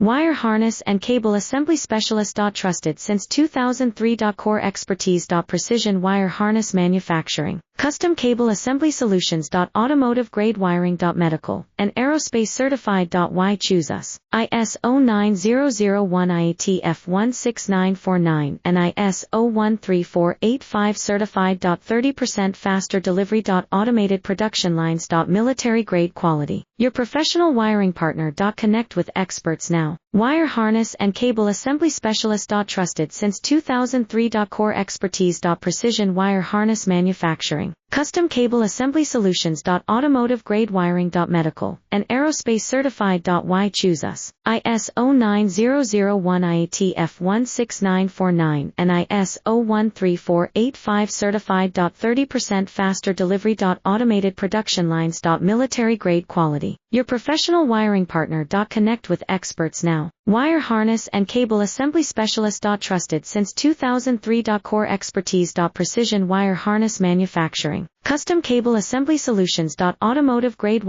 Wire harness and cable assembly specialist. Trusted since 2003. Core expertise. Precision wire harness manufacturing, custom cable assembly solutions. Automotive grade wiring. Medical and aerospace certified. Why choose us? ISO 9001 IATF 16949 and ISO 13485 certified. 30% faster delivery. Automated production lines. Military grade quality. Your professional wiring partner. Connect with experts now. Wire harness and cable assembly specialist. Trusted since 2003. Core expertise. Precision wire harness manufacturing, custom cable assembly solutions. Automotive grade wiring. Medical and aerospace certified. Why choose us? ISO 9001 IATF 16949 and ISO 13485 certified. 30% faster delivery. Automated production lines. Military grade quality. Your professional wiring partner. Connect with experts now. Wire harness and cable assembly specialist. Trusted since 2003. Core expertise. Precision wire harness manufacturing, custom cable assembly solutions. Automotive grade